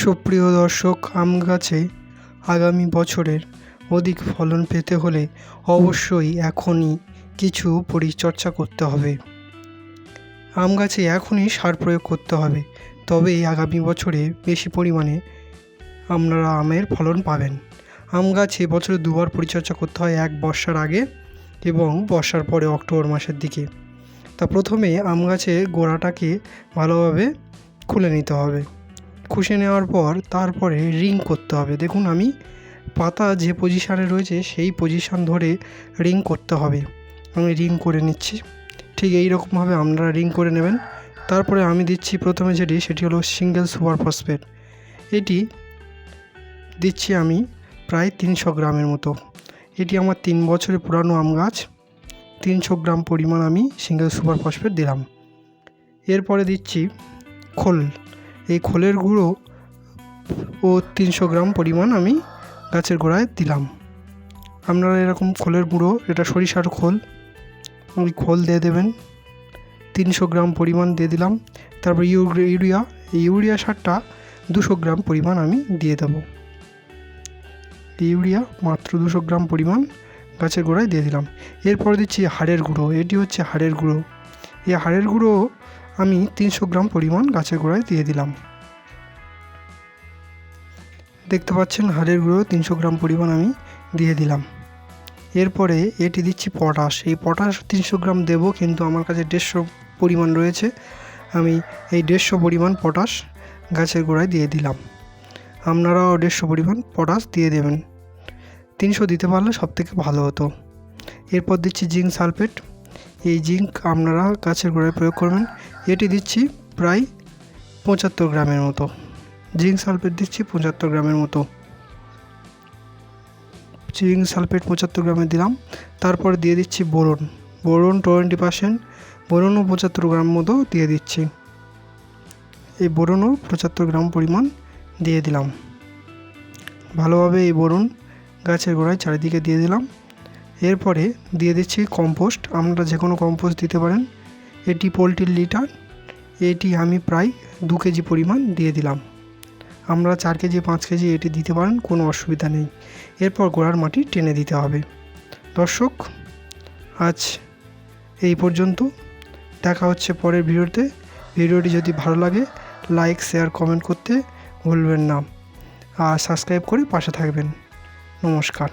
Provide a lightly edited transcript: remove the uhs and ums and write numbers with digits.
সুপ্রিয় দর্শক, আম গাছে আগামী বছরের অধিক ফলন পেতে হলে অবশ্যই এখনই কিছু পরিচর্যা করতে হবে। আম গাছে এখনই সার প্রয়োগ করতে হবে, তবেই আগামী বছরে বেশি পরিমাণে আপনারা আমের ফলন পাবেন। আম গাছে বছরে দুবার পরিচর্যা করতে হয়, এক বর্ষার আগে এবং বর্ষার পরে অক্টোবর মাসের দিকে। তা প্রথমে আম গাছের গোড়াটাকে ভালোভাবে খুলে নিতে হবে। খুশে নেওয়ার পর তারপরে রিং করতে হবে। দেখুন, আমি পাতা যে পজিশানে রয়েছে সেই পজিশান ধরে রিং করতে হবে। আমি রিং করে নিচ্ছি। ঠিক এই রকমভাবে আপনারা রিং করে নেবেন। তারপরে আমি দিচ্ছি প্রথমে সেটি হলো সিঙ্গেল সুপার ফসফেট। এটি দিচ্ছি আমি প্রায় 300 গ্রামের মতো। এটি আমার 3 বছরের পুরানো আম গাছ। 300 গ্রাম পরিমাণ আমি সিঙ্গেল সুপার ফসফেট দিলাম। এরপরে দিচ্ছি খোল। এই খোলের গুঁড়ো ও 300 গ্রাম পরিমাণ আমি গাছের গোড়ায় দিলাম। আপনারা এরকম খোলের গুঁড়ো, এটা সরিষার খোল, ওই খোল দিয়ে দেবেন। 300 গ্রাম পরিমাণ দিয়ে দিলাম। তারপর ইউরিয়া সারটা 200 গ্রাম পরিমাণ আমি দিয়ে দেব। ইউরিয়া মাত্র 200 গ্রাম পরিমাণ গাছের গোড়ায় দিয়ে দিলাম। এরপর দিচ্ছি হাড়ের গুঁড়ো। এটি হচ্ছে হাড়ের গুঁড়ো। এই হাড়ের গুঁড়ো আমি 300 গ্রাম পরিমাণ গাছের গোড়ায় দিয়ে দিলাম। দেখতে পাচ্ছেন, হাড়ের গুঁড়ো 300 গ্রাম পরিমাণ আমি দিয়ে দিলাম। এরপরে এটি দিচ্ছি পটাশ। এই পটাশ 300 গ্রাম দেবো, কিন্তু আমার কাছে 150 পরিমাণ রয়েছে। আমি এই 150 পরিমাণ পটাশ গাছের গোড়ায় দিয়ে দিলাম। আপনারাও 150 পরিমাণ পটাশ দিয়ে দেবেন। 300 দিতে পারলে সবথেকে ভালো হতো। এরপর দিচ্ছি জিঙ্ক সালফেট। এই জিঙ্ক আপনারা গাছের গোড়ায় প্রয়োগ করবেন। এটি দিচ্ছি প্রায় 75 গ্রামের মতো। জিঙ্ক সালফেট দিচ্ছি 75 গ্রামের মতো। জিঙ্ক সালফেট 75 গ্রামের দিলাম। তারপরে দিয়ে দিচ্ছি বোরন। বোরন 20%, বোরনও 75 গ্রাম মতো দিয়ে দিচ্ছি। এই বোরনও 75 গ্রাম পরিমাণ দিয়ে দিলাম। ভালোভাবে এই বোরন গাছের গোড়ায় চারিদিকে দিয়ে দিলাম। এরপরে দিয়ে দিচ্ছি কম্পোস্ট। আপনারা যে কোনো কম্পোস্ট দিতে পারেন। এটি পোলট্রির লিটার। এটি আমি প্রায় 2 কেজি পরিমাণ দিয়ে দিলাম। আমরা 4 কেজি 5 কেজি এটি দিতে পারেন, কোনো অসুবিধা নেই। এরপর গোড়ার মাটি টেনে দিতে হবে। দর্শক, আজ এই পর্যন্ত। দেখা হচ্ছে পরের ভিডিওতে। ভিডিওটি যদি ভালো লাগে লাইক, শেয়ার, কমেন্ট করতে ভুলবেন না। আর সাবস্ক্রাইব করে পাশে থাকবেন। নমস্কার।